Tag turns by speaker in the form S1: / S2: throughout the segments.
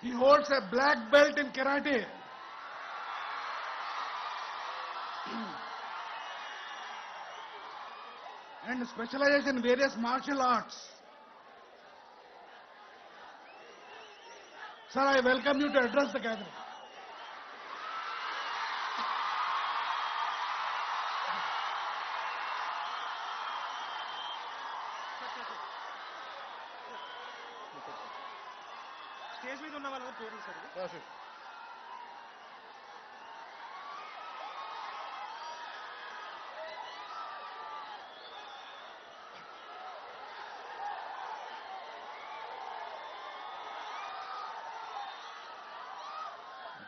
S1: He holds a black belt in karate. And specializes in various martial arts. Sir, I welcome you to address the gathering.
S2: Stage మీద ఉన్న వాళ్ళ పేర్లు sir.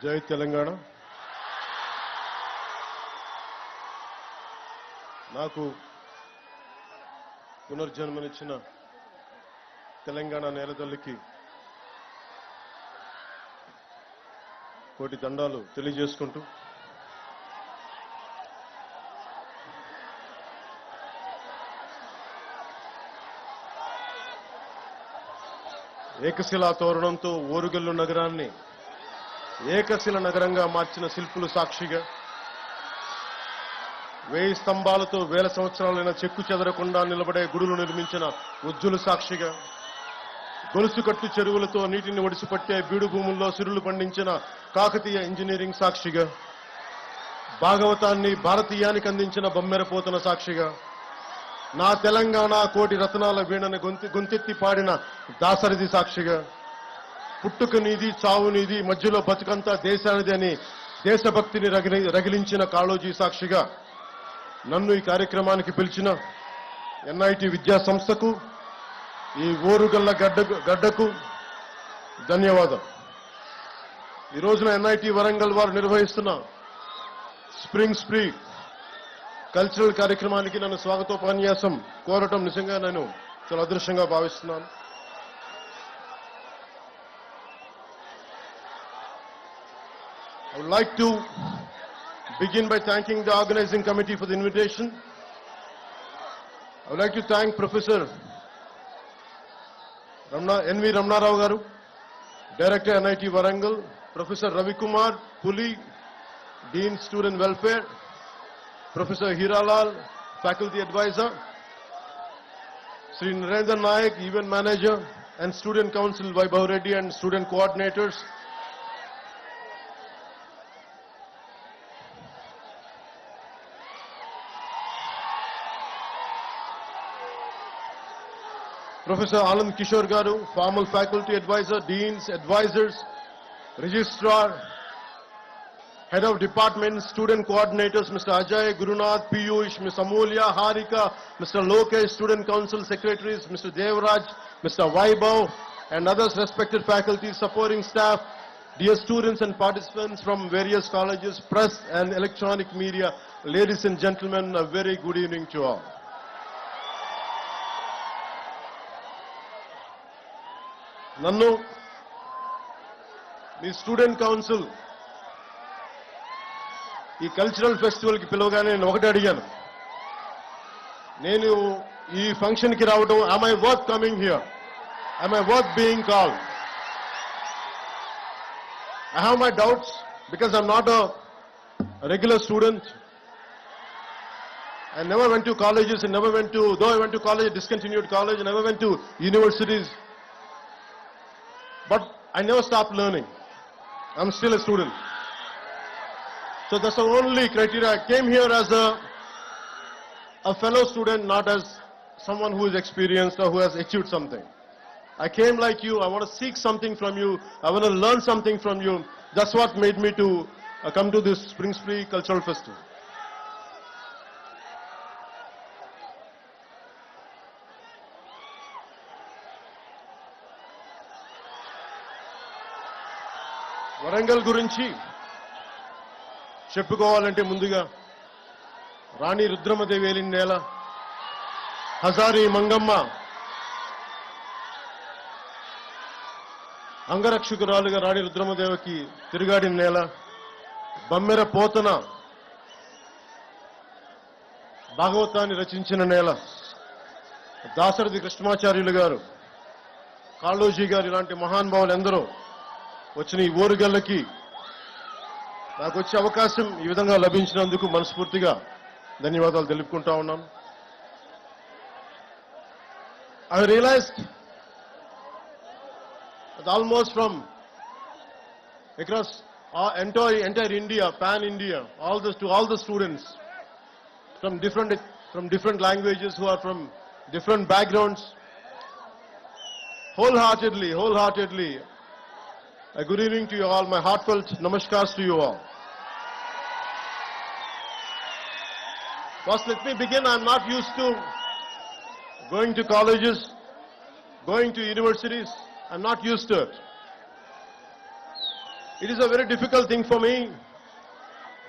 S3: జై తెలంగాణ. నాకు పునర్జన్మనిచ్చిన తెలంగాణ నేలతల్లికి కోటి దండాలు తెలియజేసుకుంటూ ఏకశిలా తోరణంతో ఓరుగల్లు నగరాన్ని ఏకశిల నగరంగా మార్చిన శిల్పులు సాక్షిగా, 1000 స్తంభాలతో వేల సంవత్సరాలైన చెక్కు చెదరకుండా నిలబడే గుడులు నిర్మించిన ఉజ్జులు సాక్షిగా, గొలుసుకట్టు చెరువులతో నీటిని ఒడిసిపట్టే బీడు భూముల్లో సిరులు పండించిన కాకతీయ ఇంజనీరింగ్ సాక్షిగా, భాగవతాన్ని భారతీయానికి అందించిన బొమ్మెరపోతన సాక్షిగా, నా తెలంగాణ కోటి రత్నాల వీణని గొంతెత్తి పాడిన దాసరిది సాక్షిగా, పుట్టుక నీది చావు నీది మధ్యలో బతుకంతా దేశానిది అని దేశభక్తిని రగిలించిన కాళోజీ సాక్షిగా, నన్ను ఈ కార్యక్రమానికి పిలిచిన ఎన్ఐటి విద్యా సంస్థకు, ఈ ఓరుగల్ల గడ్డకు ధన్యవాదం. ఈ రోజున ఎన్ఐటి వరంగల్ వారు నిర్వహిస్తున్న స్ప్రింగ్ స్ప్రీ కల్చరల్ కార్యక్రమానికి నన్ను స్వాగతోపన్యాసం కోరటం నిజంగా నేను చాలా అదృష్టంగా భావిస్తున్నాను. I would like to begin by thanking the organizing committee for the invitation. I would like to thank Professor N.V. Ramna Rao Garu, Director NIT Warangal, Professor Ravi Kumar Puli, Dean Student Welfare, Professor Hiralal, Faculty Advisor, Sri Narendra Nayak, Event Manager, and Student Council Vaibhav Reddy and Student Coordinators, Professor Anand Kishore Garu, Formal Faculty Advisor, Deans, Advisors, Registrar, Head of Department, Student Coordinators, Mr. Ajay, Gurunath, Piyush, Ms. Amulya, Harika, Mr. Lokesh, Student Council Secretaries, Mr. Devraj, Mr. Vaibhav, and others respected faculty, supporting staff, dear students and participants from various colleges, press and electronic media, ladies and gentlemen, a very good evening to all. నన్ను మీ student council ఈ cultural festival కి పిలవగానే నేను ఒకటి అడిగాను, నేను ఈ function కి రావడం, am I worth coming here? Am I worth being called? I have my doubts because I'm not a regular student. I never went to colleges and never went to, though I went to college, discontinued college, I never went to universities. But I never stopped learning. I'm still a student. So that's the only criteria. I came here as a fellow student, not as someone who is experienced or who has achieved something. I came like you. I want to seek something from you. I want to learn something from you. That's what made me to come to this Spring Spree Cultural Festival. Warangal గురించి చెప్పుకోవాలంటే ముందుగా రాణి రుద్రమదేవి ఏలిన నేల, హజారీ మంగమ్మ అంగరక్షకురాలుగా రాణి రుద్రమదేవికి తిరుగాడిన నేల, బమ్మెర పోతన భాగవతాన్ని రచించిన నేల, దాశరథి కృష్ణమాచార్యులు గారు, కాళోజీ గారు ఇలాంటి మహానుభావులు ఎందరో వచ్చిన ఈ ఓరుగల్లకి నాకు వచ్చే అవకాశం ఈ విధంగా లభించినందుకు మనస్ఫూర్తిగా ధన్యవాదాలు తెలుపుకుంటా ఉన్నాను. I realized that almost from across entire India, pan India, to all the students from different languages who are from different backgrounds, wholeheartedly, a good evening to you all. My heartfelt namaskars to you all. First, let me begin. I'm not used to going to colleges, going to universities. I'm not used to it. It is a very difficult thing for me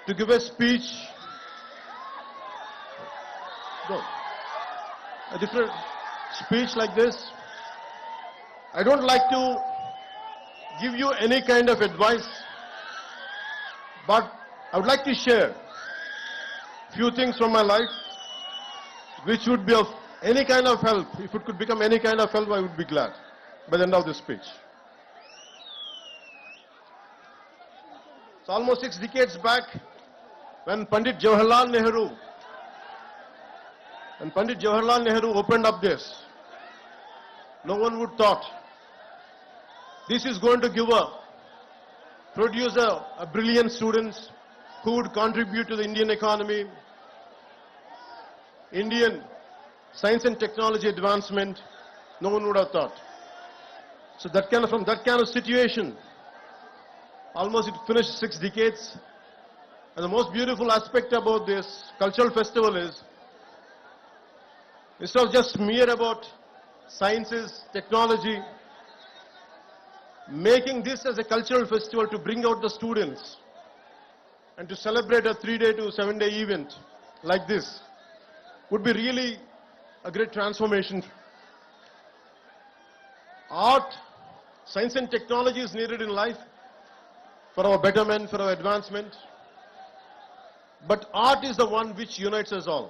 S3: to give a speech, a different speech like this. I don't like to give you any kind of advice, but I would like to share few things from my life which would be of any kind of help. If it could become any kind of help, I would be glad by the end of this speech. It's almost 6 decades back when Pandit Jawaharlal Nehru opened up this. No one would thought this is going to produce a brilliant students who would contribute to the Indian economy, Indian science and technology advancement. No one would have thought. So from that kind of situation, almost it finished 6 decades. And the most beautiful aspect about this cultural festival is, instead of just mere about sciences, technology, making this as a cultural festival to bring out the students and to celebrate a 3-day to 7-day event like this would be really a great transformation. Art, science and technology is needed in life for our betterment, for our advancement. But art is the one which unites us all.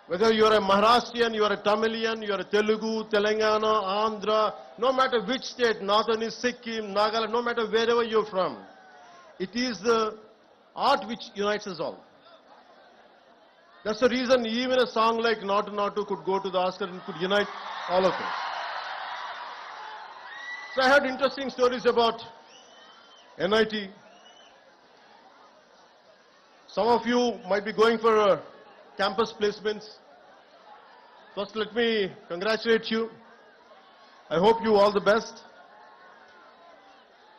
S3: Whether you are a Maharashtrian, you are a Tamilian, you are a Telugu, Telangana, Andhra, no matter which state, Northern is Sikkim, Nagaland, no matter wherever you're from, it is the art which unites us all. That's the reason even a song like Natu Natu could go to the Oscar and could unite all of us. So I heard interesting stories about NIT. Some of you might be going for campus placements. First, let me congratulate you. I hope you all the best.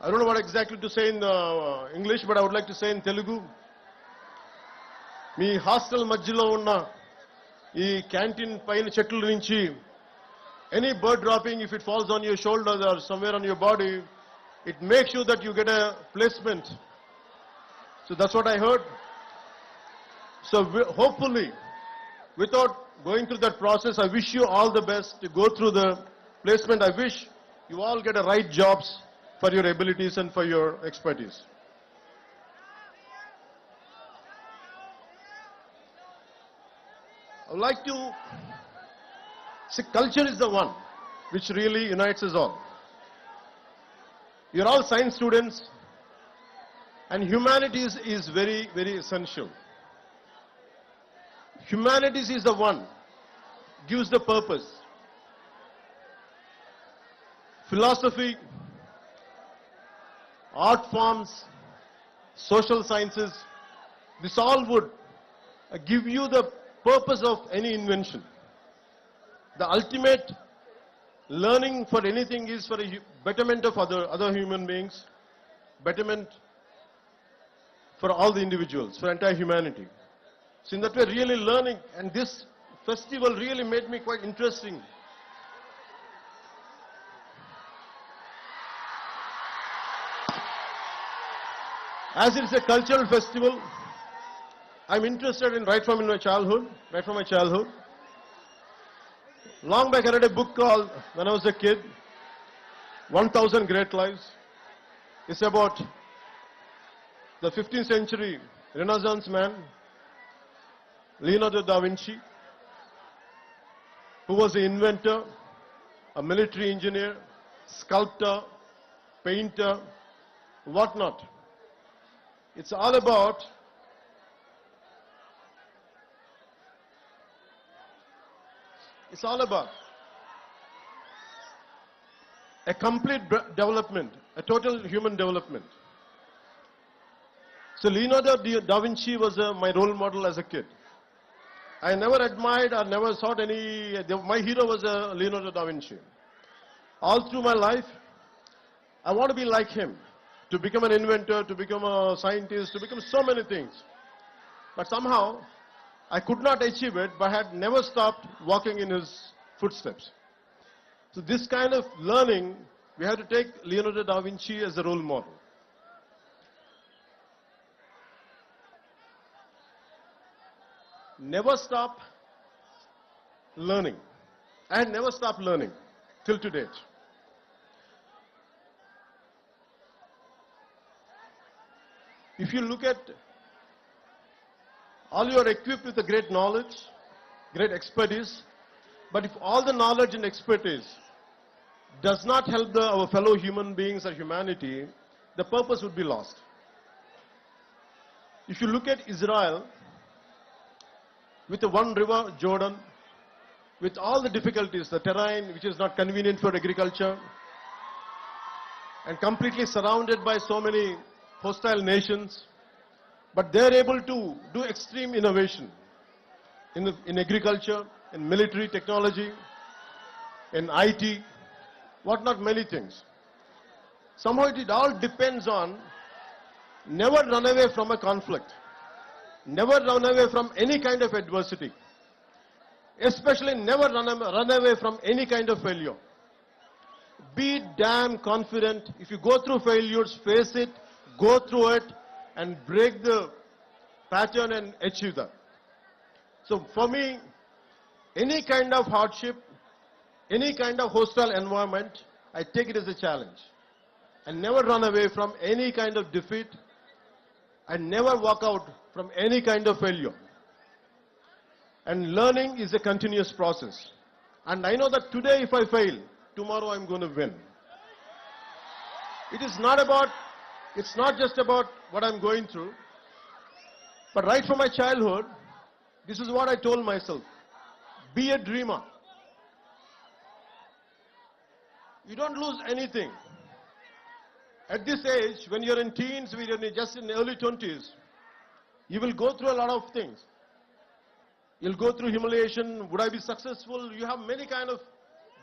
S3: I don't know what exactly to say in English, but I would like to say in Telugu. మీ hostel మధ్యలో ఉన్న ఈ canteen పైన చెట్ల నుంచి any bird dropping if it falls on your shoulder or somewhere on your body it makes you that you get a placement. So that's what I heard. So hopefully without going through that process, I wish you all the best to go through the placement. I wish you all get the right jobs for your abilities and for your expertise. I would like to say culture is the one which really unites us all. You're all science students, and humanities is very, very essential. Humanities is the one gives the purpose. Philosophy, art forms, social sciences, this all would give you the purpose of any invention. The ultimate learning for anything is for a betterment of other human beings, betterment for all the individuals, for entire humanity. So in that way, really learning, and this festival really made me quite interesting. As it's a cultural festival, I'm interested in right from my childhood. Long back I read a book called, when I was a kid, 1000 Great Lives. It's about the 15th century Renaissance man, Leonardo da Vinci, who was an inventor, a military engineer, sculptor, painter, whatnot. It's all about a complete development, a total human development. So Leonardo da Vinci was my role model as a kid. I never admired or never thought my hero was Leonardo da Vinci. All through my life, I want to be like him, to become an inventor, to become a scientist, to become so many things. But somehow, I could not achieve it, but had never stopped walking in his footsteps. So this kind of learning, we have to take Leonardo da Vinci as a role model. Never stop learning. I had never stopped learning till to date. If you look at all, you are equipped with a great knowledge, great expertise, but if all the knowledge and expertise does not help our fellow human beings or humanity, the purpose would be lost. If you look at Israel, with the one river, Jordan, with all the difficulties, the terrain which is not convenient for agriculture, and completely surrounded by so many hostile nations, but they are able to do extreme innovation in agriculture, in military technology, in IT, whatnot, many things. Somehow it all depends on never run away from a conflict. Never run away from any kind of adversity. Especially never run away from any kind of failure. Be damn confident. If you go through failures, face it, go through it, and break the pattern and achieve that. So for me, any kind of hardship, any kind of hostile environment, I take it as a challenge. And never run away from any kind of defeat, and never walk out from any kind of failure. And learning is a continuous process. And I know that today if I fail, tomorrow I'm going to win. It's not just about what I'm going through, but right from my childhood, this is what I told myself. Be a dreamer. You don't lose anything. At this age, when you're in teens, when you're just in the early 20s, you will go through a lot of things. You'll go through humiliation. Would I be successful? You have many kind of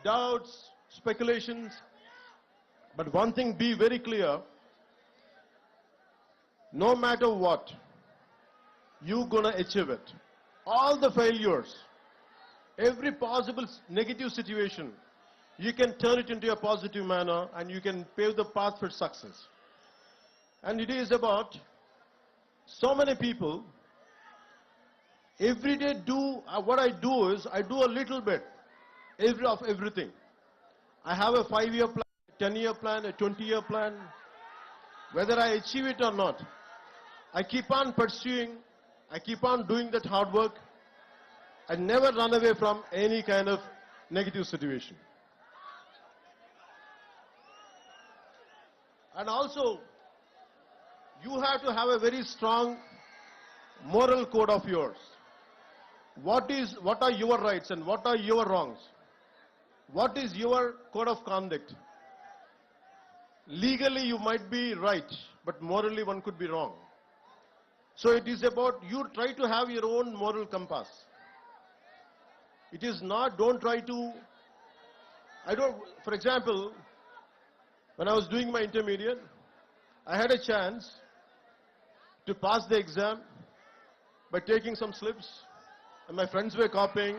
S3: doubts, speculations. But one thing, be very clear. No matter what, you're going to achieve it. All the failures, every possible negative situation, you can turn it into a positive manner and you can pave the path for success. And it is about so many people, every day what I do is, I do a little bit of everything. I have a 5-year plan, a 10-year plan, a 20-year plan. Whether I achieve it or not, I keep on pursuing, I keep on doing that hard work. I never run away from any kind of negative situation. And also, you have to have a very strong moral code of yours. What are your rights and what are your wrongs? What is your code of conduct? Legally you might be right, but morally one could be wrong. So it is about you try to have your own moral compass. It is not, for example, when I was doing my intermediate, I had a chance to pass the exam by taking some slips, and my friends were copying.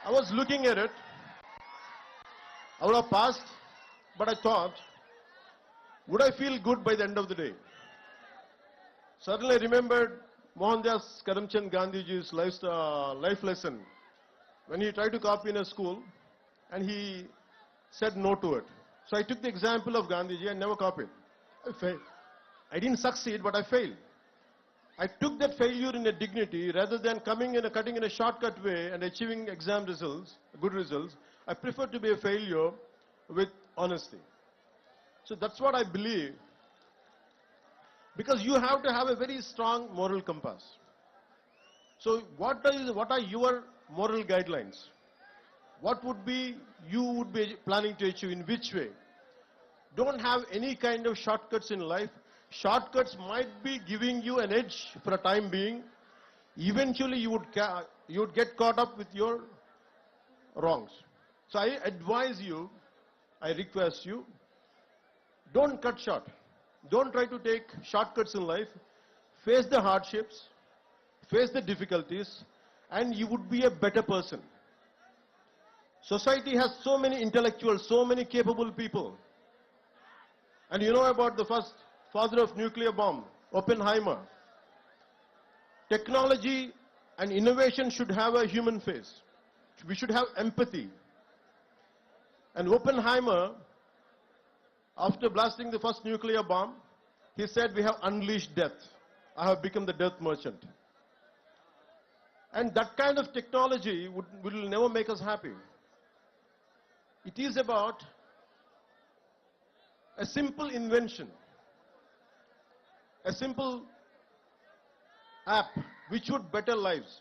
S3: I was looking at it. I would have passed, but I thought, would I feel good by the end of the day? Suddenly I remembered Mohandas Karamchand Gandhiji's life lesson when he tried to copy in a school and he said no to it. So I took the example of Gandhiji and never copied. I failed. I didn't succeed, but I failed. I took that failure in a dignity rather than cutting in a shortcut way and achieving exam results, good results. I prefer to be a failure with honesty. So that's what I believe. Because you have to have a very strong moral compass. So what are your moral guidelines? What would be you would be planning to achieve, in which way? Don't have any kind of shortcuts in life. Shortcuts might be giving you an edge for a time being. Eventually you would get caught up with your wrongs. So I advise you, I request you, don't cut short. Don't try to take shortcuts in life. Face the hardships, face the difficulties, and you would be a better person. Society has so many intellectuals, so many capable people. And you know about the first father of nuclear bomb, Oppenheimer. Technology and innovation should have a human face. We should have empathy. And Oppenheimer, after blasting the first nuclear bomb, he said, "We have unleashed death. I have become the death merchant." And that kind of technology will never make us happy. It is about a simple invention, a simple app which would better lives.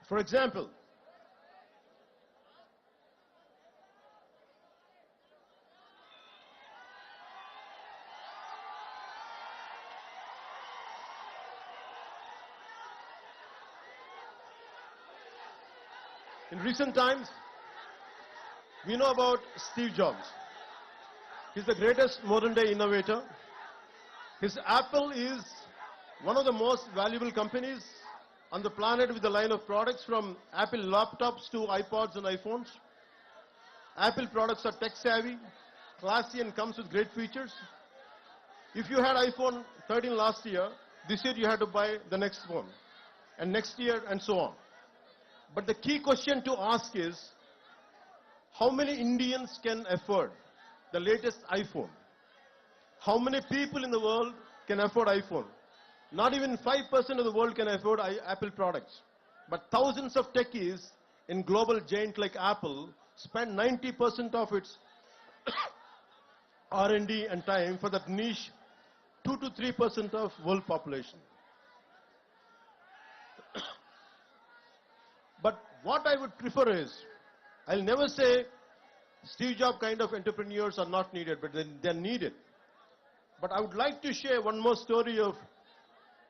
S3: For example, in recent times, we know about Steve Jobs. He's the greatest modern day innovator. His Apple is one of the most valuable companies on the planet, with a line of products from Apple laptops to iPods and iPhones. Apple products are tech savvy, classy, and comes with great features. If you had iPhone 13 last year, this year you had to buy the next one, and next year, and so on. But the key question to ask is, how many Indians can afford the latest iPhone? How many people in the world can afford iPhone? Not even 5% of the world can afford Apple products. But thousands of techies in global giant like Apple spend 90% of its R&D and time for that niche 2 to 3% of world population. But what I would prefer is, I'll never say Steve Jobs kind of entrepreneurs are not needed, but they're needed. But I would like to share one more story of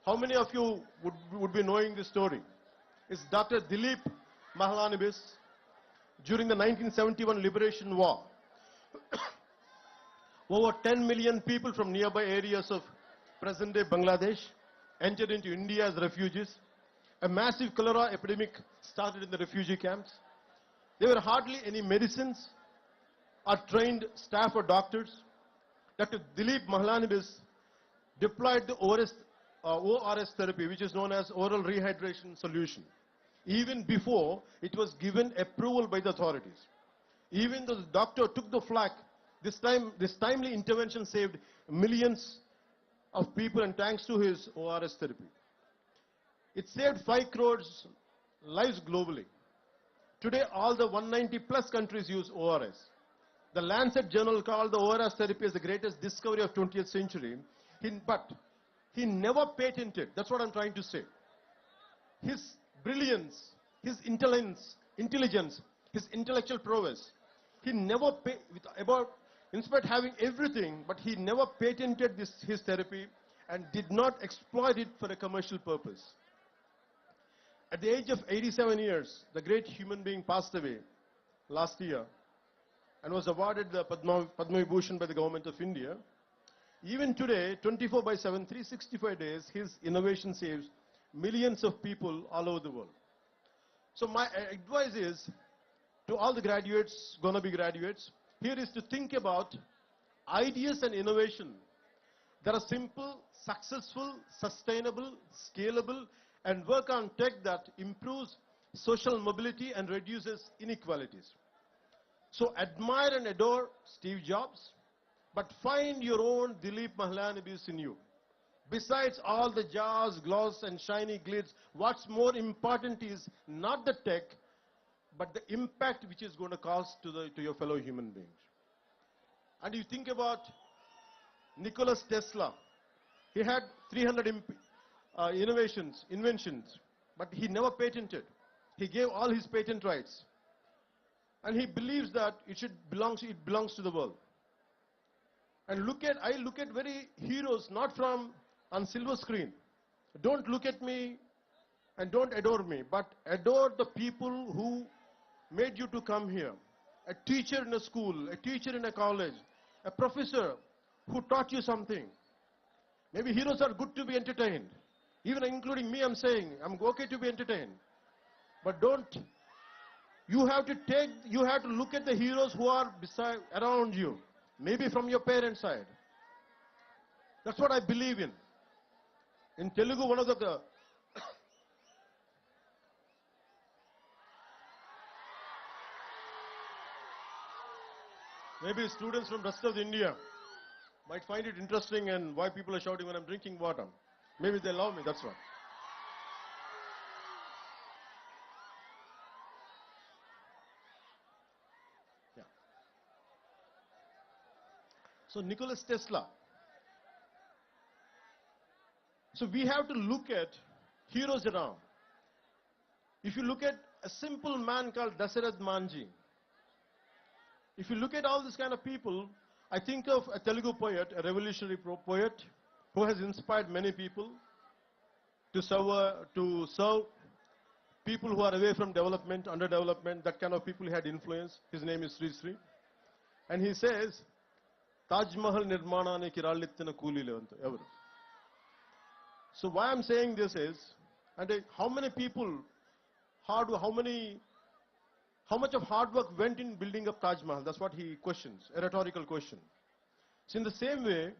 S3: how many of you would be knowing this story. It's Dr. Dilip Mahalanobis during the 1971 Liberation War. Over 10 million people from nearby areas of present-day Bangladesh entered into India as refugees. A massive cholera epidemic started in the refugee camps. There were hardly any medicines or trained staff or doctors. Dr. Dilip Mahalanobis deployed the ORS therapy, which is known as oral rehydration solution, even before it was given approval by the authorities. Even though the doctor took the flak, this timely intervention saved millions of people, and thanks to his ORS therapy. It saved 5 crores lives globally. Today, all the 190 plus countries use ORS. The Lancet journal called the ORS therapy as the greatest discovery of 20th century. But he never patented. That's what I'm trying to say. His brilliance, his intelligence, his intellectual prowess. He never, in spite of having everything, but he never patented his therapy and did not exploit it for a commercial purpose. At the age of 87 years, the great human being passed away last year and was awarded the Padma Vibhushan by the government of India. Even today, 24/7, 365 days, his innovation saves millions of people all over the world. So my advice is to all the graduates, gonna be graduates, here is to think about ideas and innovation that are simple, successful, sustainable, scalable, and work on tech that improves social mobility and reduces inequalities. So admire and adore Steve Jobs, but find your own Dilip Mahalanobis in you. Besides all the jazz, gloss, and shiny glitz, what's more important is not the tech, but the impact which is going to cause to your fellow human beings. And you think about Nicholas Tesla. He had 300 inventions, but he never patented. He gave all his patent rights. And he believes that it belongs to the world. And I look at very heroes, not from on silver screen. Don't look at me and don't adore me, but adore the people who made you to come here. A teacher in a school, a teacher in a college, a professor who taught you something. Maybe heroes are good to be entertained. Even including me, I'm saying, I'm okay to be entertained. But you have to look at the heroes who are around you. Maybe from your parents' side. That's what I believe in. In Telugu, one of the maybe students from rest of India might find it interesting and why people are shouting when I'm drinking water. Maybe they love me, that's why. Yeah. So Nicholas Tesla. So we have to look at heroes around. If you look at a simple man called Dasarath Manji, if you look at all these kind of people, I think of a Telugu poet, a revolutionary poet, who has inspired many people to serve people who are away from development, underdevelopment, that kind of people he had influence. His name is Sri Sri. And he says, Taj Mahal nirmananiki rallittina koolile anta evaru. So why I'm saying this is, and how many people, how much of hard work went in building up Taj Mahal? That's what he questions, a rhetorical question. So in the same way,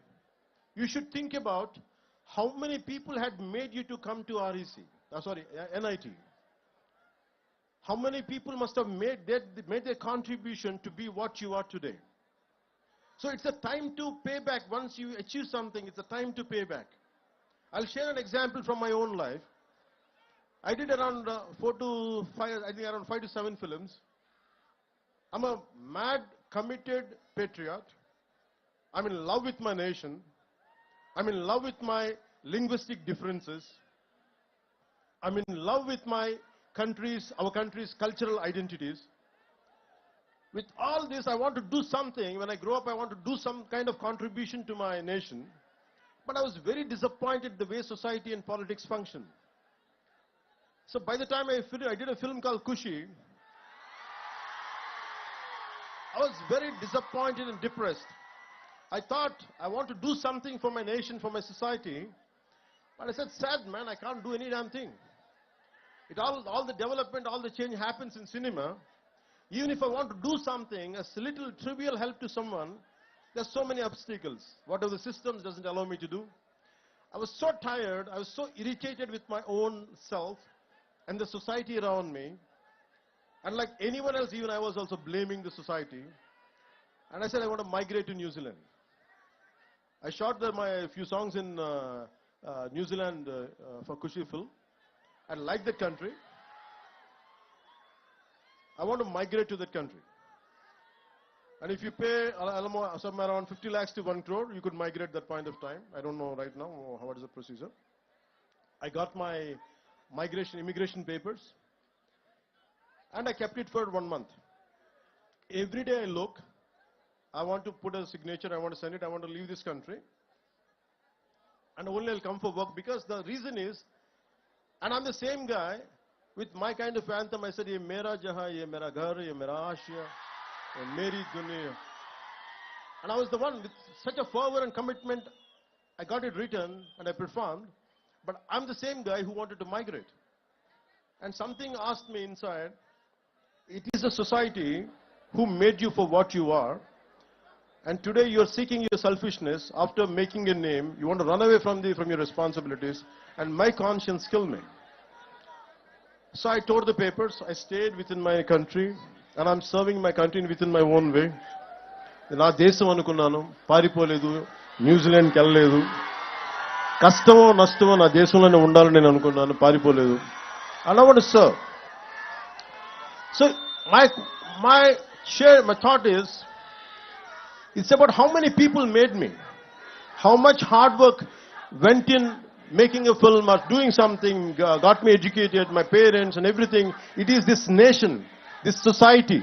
S3: you should think about how many people had made you to come to NIT. How many people must have made their contribution to be what you are today. So it's a time to pay back. Once you achieve something, it's a time to pay back. I'll share an example from my own life. I did around 5 to 7 films. I'm a mad, committed patriot. I'm in love with my nation. I'm in love with my linguistic differences. I'm in love with our country's cultural identities. With all this, I want to do something. When I grow up, I want to do some kind of contribution to my nation. But I was very disappointed the way society and politics function. So by the time I did a film called Kushi, I was very disappointed and depressed. I thought I want to do something for my nation, for my society. But I said, sad man, I can't do any damn thing. All the development, all the change happens in cinema. Even if I want to do something, a little trivial help to someone, there's so many obstacles. Whatever the systems doesn't allow me to do. I was so tired, I was so irritated with my own self and the society around me. And like anyone else, even I was also blaming the society. And I said, I want to migrate to New Zealand. I shot my few songs in New Zealand for Kushi film. I like that country. I want to migrate to that country. And if you pay somewhere around 50 lakhs to 1 crore, you could migrate that point of time. I don't know right now what is the procedure. I got my immigration papers. And I kept it for 1 month. Every day I look, I want to put a signature, I want to send it, I want to leave this country. And only I'll come for work, because the reason is, and I'm the same guy, with my kind of anthem, I said, ye mera jahan, ye mera ghar, ye mera ashya, ye meri dunya. And I was the one with such a fervor and commitment, I got it written and I performed, but I'm the same guy who wanted to migrate. And something asked me inside, it is the society who made you for what you are, and today you are seeking your selfishness. After making a name, you want to run away from your responsibilities, and my conscience killed me. So I tore the papers, I stayed within my country, and I'm serving my country within my own way. నా దేశం అనుకున్నాను, పారిపోలేదు, న్యూజిలాండ్కి వెళ్ళలేదు, కష్టమో నష్టమో నా దేశంలోనే ఉండాలని నేను అనుకున్నాను, పారిపోలేదు. And I want to serve. So my thought is, it's about how many people made me. how much hard work went in making a film or doing something, got me educated, my parents and everything. It is this nation, this society,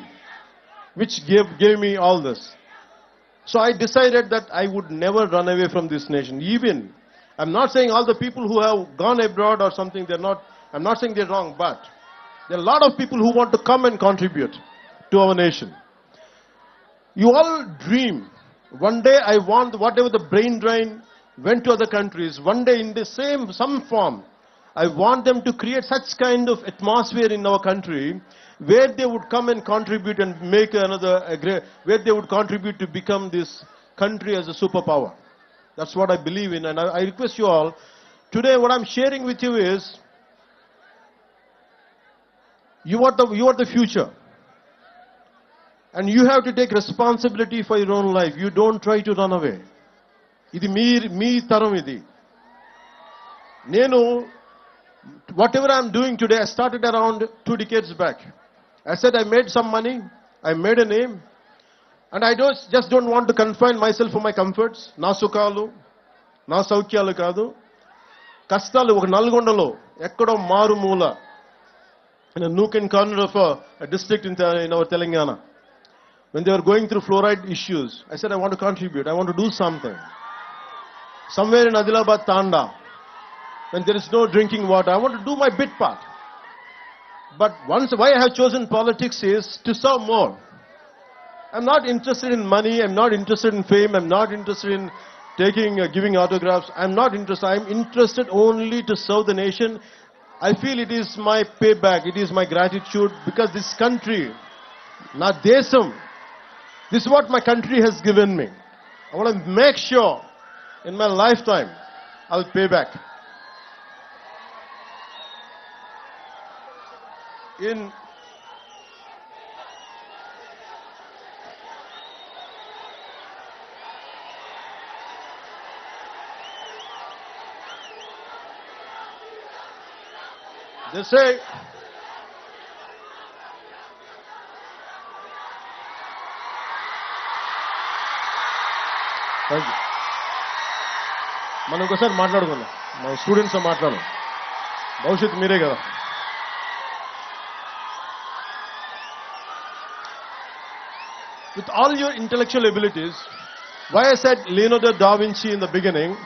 S3: which gave me all this. So I decided that I would never run away from this nation. Even, I'm not saying all the people who have gone abroad or something, I'm not saying they're wrong, but there are a lot of people who want to come and contribute to our nation. You all dream. One day I want whatever the brain drain went to other countries, one day in the some form, I want them to create such kind of atmosphere in our country where they would come and contribute and make where they would contribute to become this country as a superpower. That's what I believe in, and I request you all, today what I'm sharing with you is, you are the future. And you have to take responsibility for your own life. You don't try to run away. Idi me taram idi. Nenu, whatever I'm doing today, I started around 2 decades back. I said I made some money, I made a name, and I just don't want to confine myself for my comforts. Na sukalu, na saukyalu kadu. Kastalu oka Nalgondalo, ekkado maru moola, in a nook and corner of a district in our Telangana. When they were going through fluoride issues, I said I want to contribute, I want to do something. Somewhere in Adilabad Tanda, when there is no drinking water, I want to do my bit part. But why I have chosen politics is to serve more. I'm not interested in money, I'm not interested in fame, I'm not interested in giving autographs, I'm not interested, I'm interested only to serve the nation. I feel it is my payback, it is my gratitude, because this country, na desam, this is what my country has given me. I want to make sure in my lifetime I'll pay back. They say, thank you. మనం ఒకసారి మాట్లాడుకుందాం, మన students మాట్లాడు, భవిష్యత్తు మీరే కదా. With all your intellectual abilities, why I said Leonardo da Vinci in the beginning,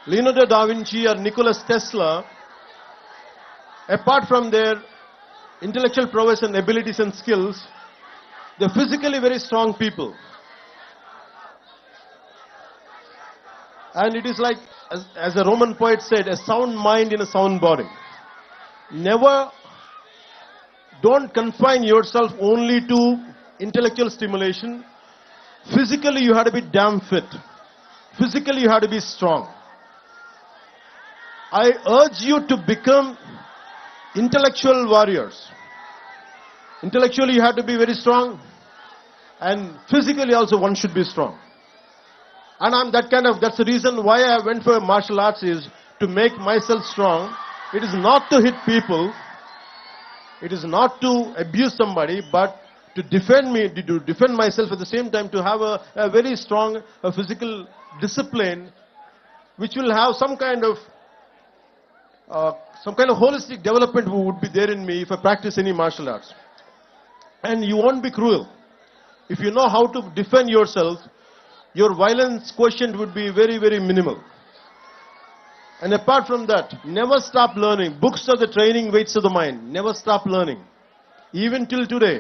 S3: Leonardo da Vinci or Nikola Tesla, apart from their intellectual prowess and abilities and skills, they're physically very strong people. And it is like, as a Roman poet said, a sound mind in a sound body. Don't confine yourself only to intellectual stimulation. Physically, you have to be damn fit. Physically, you have to be strong. I urge you to become intellectual warriors. Intellectually, you have to be very strong, and physically also one should be strong. And that's the reason why I went for martial arts, is to make myself strong. It is not to hit people, it is not to abuse somebody, but to defend myself at the same time, to have a very strong physical discipline, which will have some kind of holistic development would be there in me if I practice any martial arts. And you won't be cruel. If you know how to defend yourself, your violence quotient would be very, very minimal. And apart from that, never stop learning. Books are the training weights of the mind. Never stop learning. Even till today.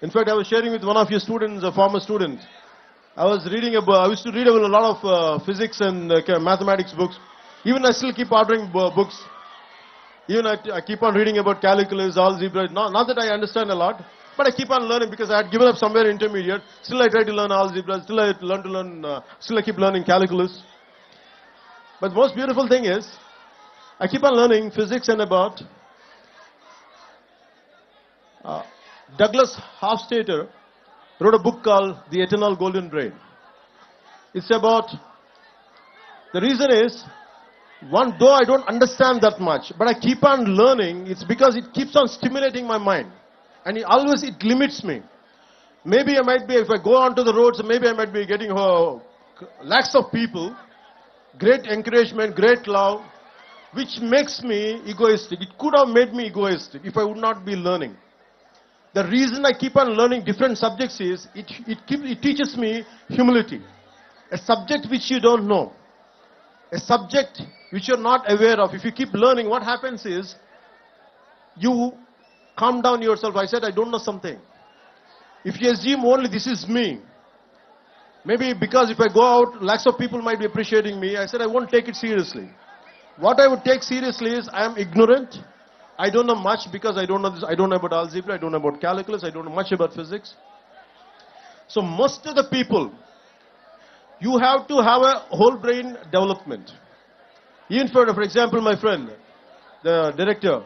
S3: In fact, I was sharing with one of your students, a former student. I used to read a lot of physics and mathematics books. Even I still keep ordering books. Even I keep on reading about calculus, algebra. Not that I understand a lot, but I keep on learning, because I had given up somewhere intermediate. Still I try to learn algebra. Still I keep learning calculus. But the most beautiful thing is, I keep on learning physics and about Douglas Hofstadter wrote a book called The Eternal Golden Brain. It's about, the reason is, though I don't understand that much, but I keep on learning, it's because it keeps on stimulating my mind. And it limits me. Maybe I might be, if I go onto the roads, maybe I might be getting lakhs of people, great encouragement, great love, which makes me egoistic. It could have made me egoistic if I would not be learning. The reason I keep on learning different subjects is it teaches me humility. A subject which you don't know, a subject which you're not aware of. If you keep learning, what happens is you calm down yourself. I said, I don't know something. If you assume only this is me, maybe because if I go out, lakhs of people might be appreciating me. I said, I won't take it seriously. What I would take seriously is I am ignorant. I don't know much because I don't know this. I don't know about algebra. I don't know about calculus. I don't know much about physics. So most of the people, you have to have a whole brain development. Even for example, my friend, the director,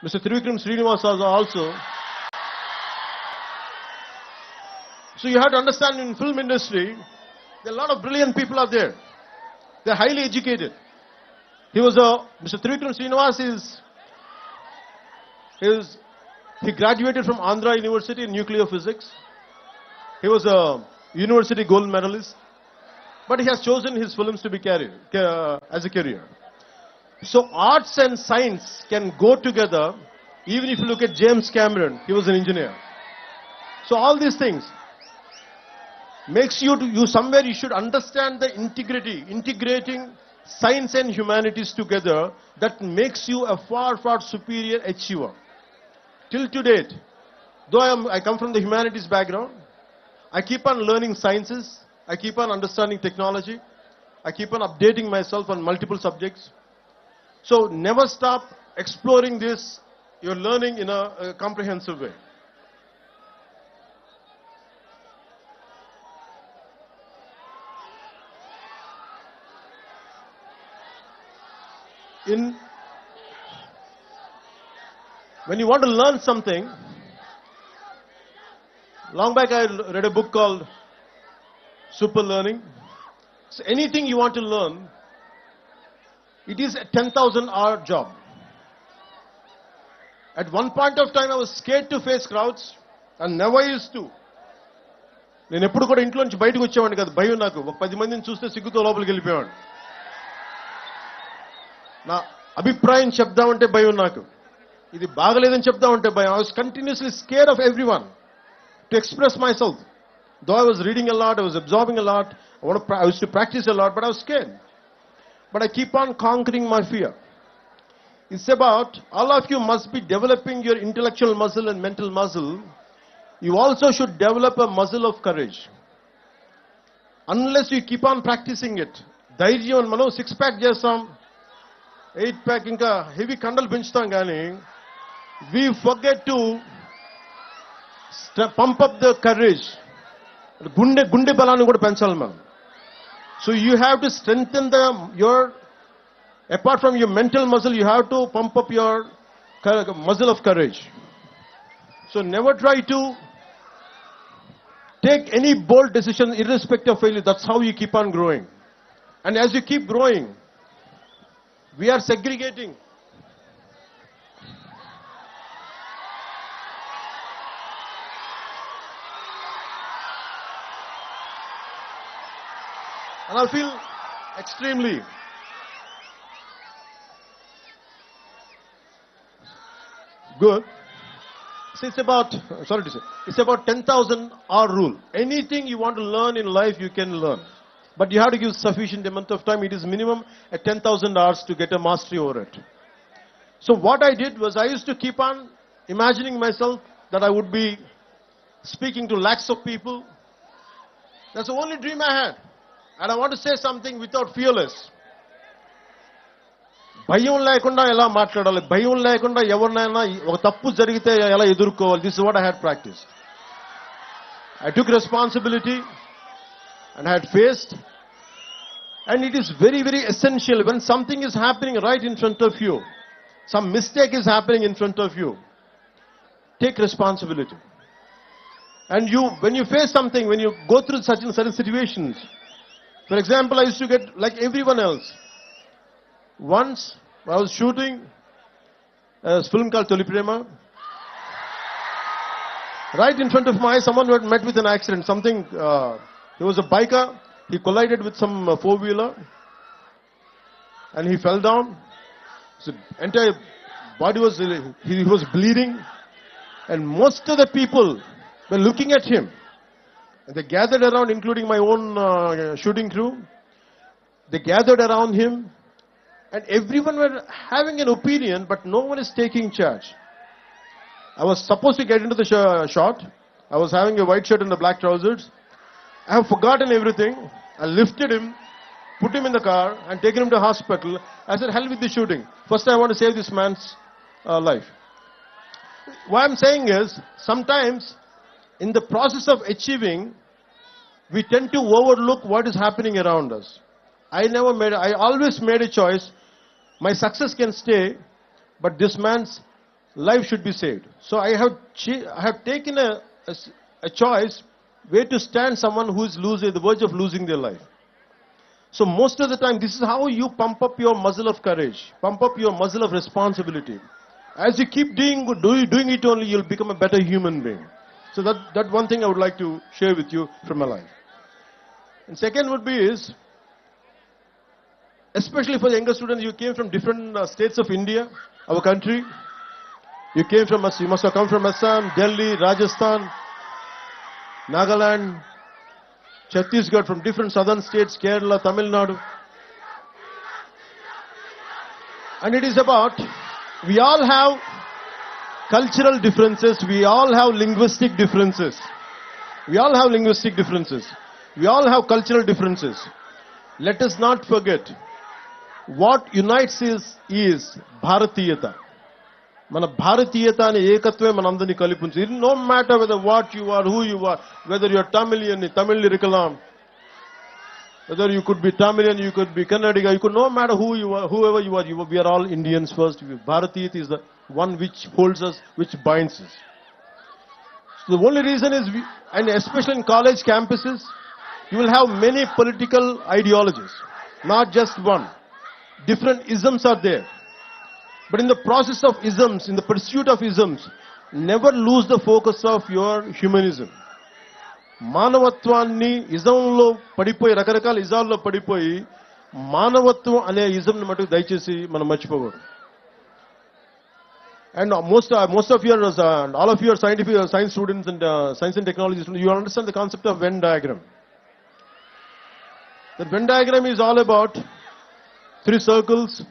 S3: Mr. Trivikram Srinivas also. So you have to understand in film industry, there are a lot of brilliant people are there. They're highly educated. Mr. Trivikram Srinivas he graduated from Andhra University in nuclear physics. He was a university gold medalist. But he has chosen his films to be as a career. So arts and science can go together. Even if you look at James Cameron, he was an engineer. So all these things makes you somewhere you should understand the integrating science and humanities together. That makes you a far, far superior achiever. Till to date, though I come from the humanities background, I keep on learning sciences. I keep on understanding technology. I keep on updating myself on multiple subjects. So never stop exploring this. You're learning in a comprehensive way. When you want to learn something, long back I read a book called Super Learning. So anything you want to learn, it is a 10,000-hour job. At one point of time, I was scared to face crowds and never used to. నేను ఎప్పుడు కూడా ఇంట్లో నుంచి బయటకు వచ్చేవాడిని కాదు. భయం నాకు. ఒక 10 మందిని చూస్తే సిగ్గుతో లోపలికి వెళ్ళిపోయాడు. నా అభిప్రాయం చెప్దామంటే భయం నాకు. ఇది బాగలేదని చెప్దామంటే భయం. I was continuously scared of everyone to express myself. Though I was reading a lot, I was absorbing a lot, I used to practice a lot, but I was scared. But I keep on conquering my fear. It's about, all of you must be developing your intellectual muscle and mental muscle. You also should develop a muscle of courage. Unless you keep on practicing it. ధైర్యం మనం 6-pack చేస్తాం, 8-pack ఇంకా heavy కండలు పెంచుతాం కానీ we forget to pump up the courage. గుండె బలాన్ని కూడా పెంచాలి మనం. So you have to strengthen apart from your mental muscle, you have to pump up your muscle of courage. So never try to take any bold decision irrespective of failure. That's how you keep on growing. And as you keep growing, we are segregating. And I feel extremely good. So it's about 10,000-hour rule. Anything you want to learn in life, you can learn. But you have to give sufficient amount of time. It is minimum at 10,000 hours to get a mastery over it. So what I did was I used to keep on imagining myself that I would be speaking to lakhs of people. That's the only dream I had. And I want to say something without fearless. భయం లేకుండా ఎలా మాట్లాడాలి, భయం లేకుండా ఎవరినైనా ఒక తప్పు జరిగితే ఎలా ఎదుర్కోవాలి. This is what I had practiced. I took responsibility and I had faced. And it is very, very essential when something is happening right in front of you, some mistake is happening in front of you, take responsibility. And when you face something, when you go through certain situations, for example, I used to get like everyone else. Once I was shooting a film called Toli Prema. Right in front of my eyes, someone had met with an accident. He was a biker. he collided with some four-wheeler and he fell down. His entire body was, he was bleeding, and most of the people were looking at him. And they gathered around, including my own shooting crew. They gathered around him, and everyone were having an opinion, but no one is taking charge. I was supposed to get into the shot. I was having a white shirt and the black trousers. I have forgotten everything. I lifted him, put him in the car, and taken him to hospital. I said, hell with the shooting. First, I want to save this man's life. What I'm saying is, sometimes in the process of achieving, we tend to overlook what is happening around us. I always made a choice. My success can stay, but this man's life should be saved. So I have taken a choice where to stand someone who is at the verge of losing their life. So most of the time, this is how you pump up your muscle of courage, pump up your muscle of responsibility. As you keep doing it only, you'll become a better human being. So that one thing I would like to share with you from my life. And second would be especially for the younger students, you came from different states of India, our country. You must have come from Assam, Delhi, Rajasthan, Nagaland, Chhattisgarh, from different southern states, Kerala, Tamil Nadu. And it is about, we all have cultural differences, we all have linguistic differences. We all have linguistic differences. We all have cultural differences. Let us not forget, what unites is Bharatiyata. మన భారతీయత అనే ఏకత్వమే మనందరినీ కలిపించి. No matter what you are, who you are, whether you are Tamilian, Tamil irikalam, whether you could be Tamilian, you could be Kannadiga, no matter who you are, whoever you are, we are all Indians first. Bharatiyata is the one which holds us, which binds us. So the only reason is, and especially in college campuses, you will have many political ideologies, not just one. Different isms are there. But in the process of isms, in the pursuit of isms, never lose the focus of your humanism. మానవత్వాన్ని ఇజంలో పడిపోయి, రకరకాల ఇజాల్లో పడిపోయి, మానవత్వం అనే ఇజంని మటుకు దయచేసి మనం మర్చిపోకూడదు. And most of your, all of your science students and science and technology students, you understand the concept of Venn diagram. The Venn diagram is all about three circles.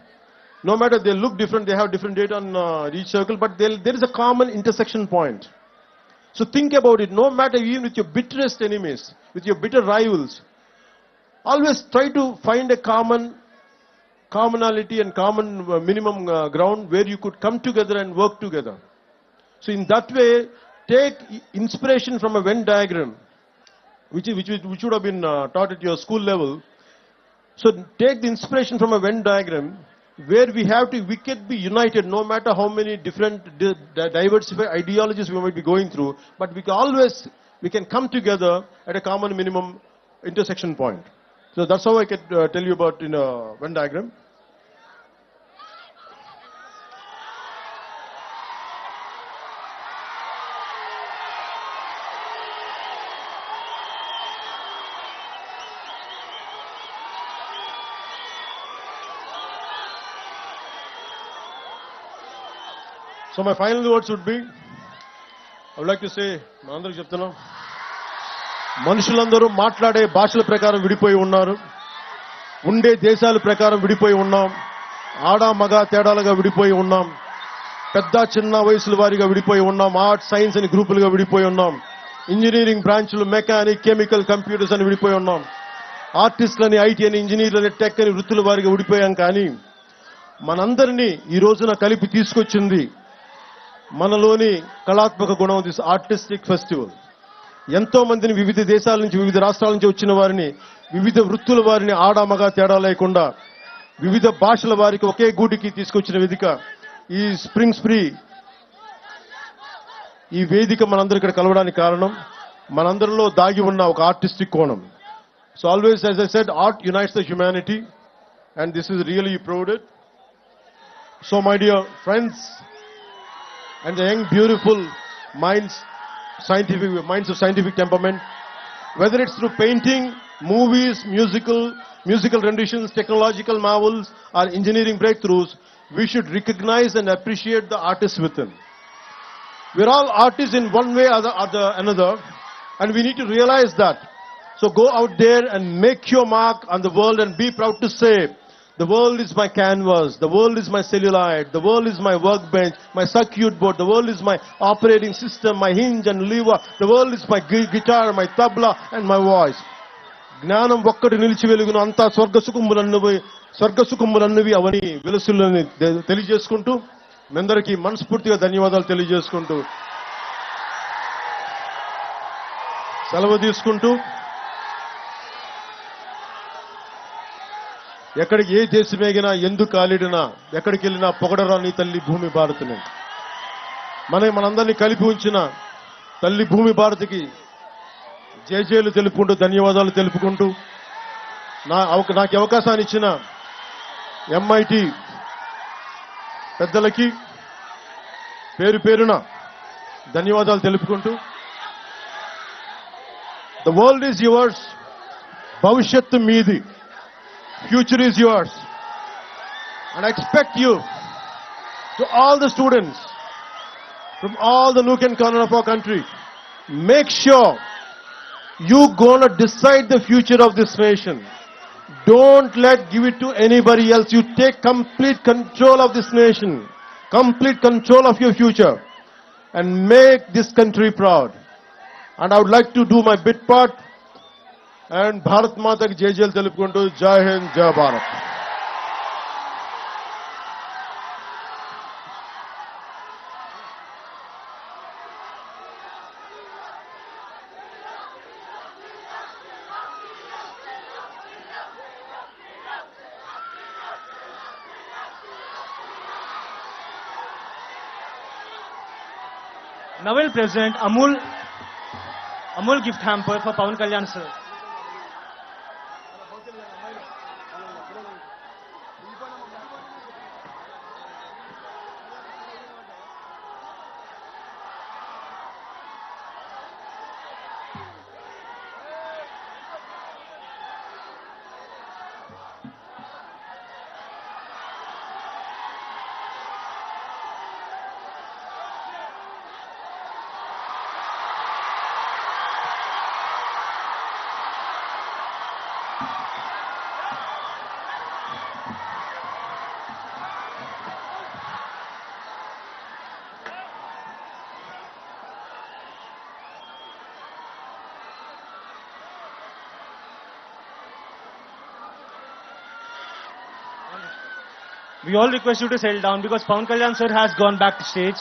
S3: No matter they look different, they have different data on each circle, but there is a common intersection point. So think about it. No matter, even with your bitterest enemies, with your bitter rivals, always try to find a commonality and common minimum ground where you could come together and work together. So in that way, take inspiration from a Venn diagram, which would have been taught at your school level. So take the inspiration from a Venn diagram, where we can be united no matter how many different diversified ideologies we might be going through, but we can come together at a common minimum intersection point. So that's how I can tell you about in a Venn diagram. So my final words would be, I would like to say, మనందరికి చెప్తున్నాం, మనుషులందరూ మాట్లాడే భాషల ప్రకారం విడిపోయి ఉన్నారు, ఉండే దేశాల ప్రకారం విడిపోయి ఉన్నాం, ఆడ మగ తేడాలుగా విడిపోయి ఉన్నాం, పెద్ద చిన్న వయసుల వారిగా విడిపోయి ఉన్నాం, ఆర్ట్స్ సైన్స్ అని గ్రూపులుగా విడిపోయి ఉన్నాం, ఇంజనీరింగ్ బ్రాంచ్లు మెకానిక్ కెమికల్ కంప్యూటర్స్ అని విడిపోయి ఉన్నాం, ఆర్టిస్టులని ఐటీ అని ఇంజనీర్లని టెక్ అని వృత్తుల వారిగా విడిపోయాం. కానీ మనందరినీ ఈ రోజున కలిపి తీసుకొచ్చింది మనలోని కళాత్మక గుణం, దిస్ ఆర్టిస్టిక్ ఫెస్టివల్. ఎంతో మందిని వివిధ దేశాల నుంచి, వివిధ రాష్ట్రాల నుంచి వచ్చిన వారిని, వివిధ వృత్తుల వారిని ఆడ మగ తేడా లేకుండా వివిధ భాషల వారికి ఒకే గూటికి తీసుకొచ్చిన వేదిక ఈ స్ప్రింగ్ స్ప్రీ. ఈ వేదిక మనందరూ ఇక్కడ కలవడానికి కారణం మనందరిలో దాగి ఉన్న ఒక ఆర్టిస్టిక్ కోణం. So always, as I said, art unites the humanity, and this is really proved it. So my dear friends and the young beautiful minds of scientific temperament, whether it's through painting, movies, musical renditions, technological marvels, or engineering breakthroughs, we should recognize and appreciate the artists within. We're all artists in one way or another, and we need to realize that. So go out there and make your mark on the world and be proud to say, the world is my canvas, the world is my celluloid, the world is my workbench, my circuit board, the world is my operating system, my hinge and lever, the world is my guitar, my tabla and my voice. జ్ఞానం ఒక్కటి నిలిచి వెలుగును అంతా స్వర్గసుఖములన్నవి అవని వెలుసులని తెలియజేసుకుంటూ మీ అందరికీ మనస్ఫూర్తిగా ధన్యవాదాలు తెలియజేసుకుంటూ సెలవు తీసుకుంటూ ఎక్కడికి ఏ దేశమేగినా ఎందుకు కాలిడినా ఎక్కడికి వెళ్ళినా పొగడరా నీ తల్లి భూమి భారతిని మనందరినీ కలిపి ఉంచిన తల్లి భూమి భారతికి జేజేలు తెలుపుకుంటూ ధన్యవాదాలు తెలుపుకుంటూ నాకు అవకాశాన్ని ఇచ్చిన ఎంఐటి పెద్దలకి పేరు పేరున ధన్యవాదాలు తెలుపుకుంటూ ద వరల్డ్ ఈజ్ యువర్స్, భవిష్యత్తు మీది, future is yours, and I expect you, to all the students from all the nook and corner of our country, make sure you gonna decide the future of this nation. Don't give it to anybody else. You take complete control of this nation, complete control of your future, and make this country proud. And I would like to do my bit part, and Bharat Mata ki jai jai telupukuntu Jai Hind, Jai Bharat.
S2: Now we'll present Amul gift hamper for Pavan Kalyan sir. We all request you to settle down because Pavan Kalyan sir has gone back to stage.